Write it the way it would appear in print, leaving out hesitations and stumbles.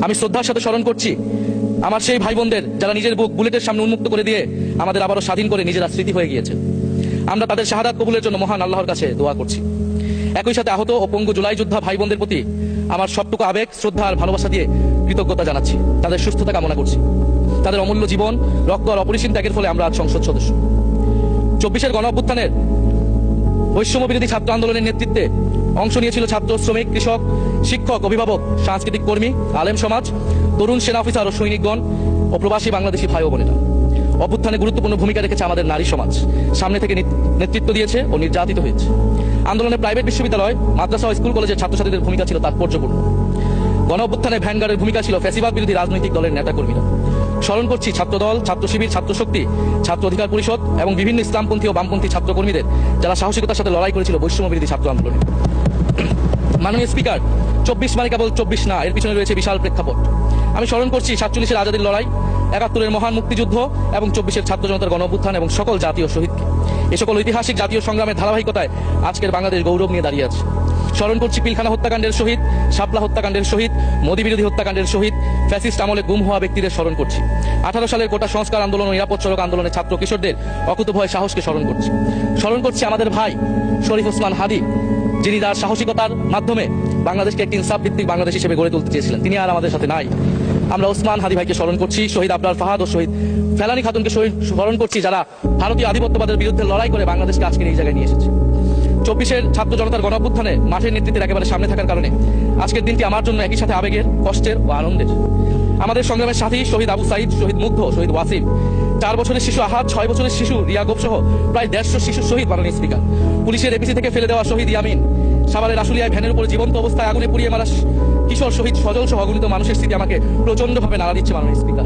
আমি শ্রদ্ধার সাথে স্মরণ করছি আমার সেই ভাই বোনদের যারা নিজের বুক বুলেটের সামনে উন্মুক্ত করে দিয়ে আমাদের আবারও স্বাধীন করে নিজেরা স্মৃতি হয়ে গিয়েছে। আমরা তাদের শাহাদাত কবুলের জন্য মহান আল্লাহর কাছে দোয়া করছি। একই সাথে আহত ও পঙ্গু জুলাই যোদ্ধা ভাই বোনদের প্রতি আমার সবটুকু আবেগ, শ্রদ্ধা আর ভালোবাসা দিয়ে কৃতজ্ঞতা জানাচ্ছি। তাদের সুস্থতা কামনা করছি। তাদের অমূল্য জীবন, রক্ত আর অপরিসীম ত্যাগের ফলে আমরা আজ সংসদ সদস্য। 24-এর গণ অভ্যুত্থানের বৈষম্য বিরোধী ছাত্র আন্দোলনের নেতৃত্বে অংশ নিয়েছিল ছাত্র, শ্রমিক, কৃষক, শিক্ষক, অভিভাবক, সাংস্কৃতিক কর্মী, আলেম সমাজ, তরুণ সেনা অফিসার ও সৈনিকগণ ও প্রবাসী বাংলাদেশি ভাই ও বোনেরা। অভ্যুত্থানে গুরুত্বপূর্ণ ভূমিকা রেখেছে আমাদের নারী সমাজ, সামনে থেকে নেতৃত্ব দিয়েছে ও নির্যাতিত হয়েছে। আন্দোলনে প্রাইভেট বিশ্ববিদ্যালয়, মাদ্রাসা ও স্কুল কলেজের ছাত্রছাত্রীদের ভূমিকা ছিল তাৎপর্যপূর্ণ। গণ অভ্যুত্থানে ভ্যানগার্ডের ভূমিকা ছিল ফ্যাসিবাদ বিরোধী রাজনৈতিক দলের নেতাকর্মীরা। স্মরণ করছি ছাত্রদল, ছাত্র শিবির, ছাত্র শক্তি, ছাত্র অধিকার পরিষদ এবং বিভিন্ন ইসলামপন্থী ও বামপন্থী ছাত্র কর্মীদের যারা সাহসিকতার সাথে লড়াই করেছিল বৈষম্য বিরোধী ছাত্র আন্দোলনে। মাননীয় স্পিকার, 24 মানে কেবল 24 না, এর পিছনে রয়েছে বিশাল প্রেক্ষাপট। আমি স্মরণ করছি 47-এর আজাদীর লড়াই, 71-এর মহান মুক্তিযুদ্ধ এবং 24-এর ছাত্র জনতার গণ অভ্যুত্থান এবং সকল জাতীয় শহীদকে। এ সকল ঐতিহাসিক জাতীয় সংগ্রামের ধারাবাহিকতায় আজকের বাংলাদেশ গৌরব নিয়ে দাঁড়িয়ে আছে। স্মরণ করছি পিলখানা হত্যাকাণ্ডের শহীদ, শাপলা হত্যাকাণ্ডের শহীদ, মোদী বিরোধী হত্যাকাণ্ডের শহীদ, ফ্যাসিস্ট আমলে গুম হওয়া ব্যক্তিদের স্মরণ করছি। 18 সালের কোটা সংস্কার আন্দোলন ও নিরাপদ সড়ক আন্দোলনের ছাত্র কিশোরদের অকুতোভয় সাহসকে স্মরণ করছি। স্মরণ করছি আমাদের ভাই শরীফ ওসমান হাদি, যিনি তার সাহসিকতার মাধ্যমে বাংলাদেশকে একটি ইনসাফ ভিত্তিক বাংলাদেশ হিসেবে গড়ে তুলতে চেয়েছিলেন। তিনি আর আমাদের সাথে নাই। আমরা ওসমান হাদি ভাইকে স্মরণ করছি, শহীদ আবরার ফাহাদ ও শহীদ ফেলানী খাতুনকে স্মরণ করছি, যারা ভারতীয় আধিপত্যবাদের বিরুদ্ধে লড়াই করে বাংলাদেশকে আজকের এই জায়গায় নিয়ে এসেছে। 24-এর ছাত্র জনতার গণ অভ্যুত্থানে মাঠের নেতৃত্বের একেবারে সামনে থাকার কারণে আজকের দিনটি আমার জন্য একই সাথে আবেগের, কষ্টের ও আনন্দের। আমাদের সংগ্রামের সাথী শহীদ আবু সাইদ, শহীদ মুগ্ধ, শহীদ ওয়াসিম, 4 বছরের শিশু আহাদ, 6 বছরের শিশু রিয়া গোপ সহ প্রায় 150 শিশু শহীদ। মাননীয় স্পিকার, পুলিশের এপিসি থেকে ফেলে দেওয়া শহীদ ইয়ামিন, সাভারের আশুলিয়ায় ভ্যানের উপরে জীবন্ত অবস্থায় আগুনে পুড়িয়ে মারা কিশোর শহীদ সজল সহ অগণিত মানুষের স্মৃতি আমাকে প্রচন্ডভাবে নাড়া দিচ্ছে। মাননীয় স্পিকার,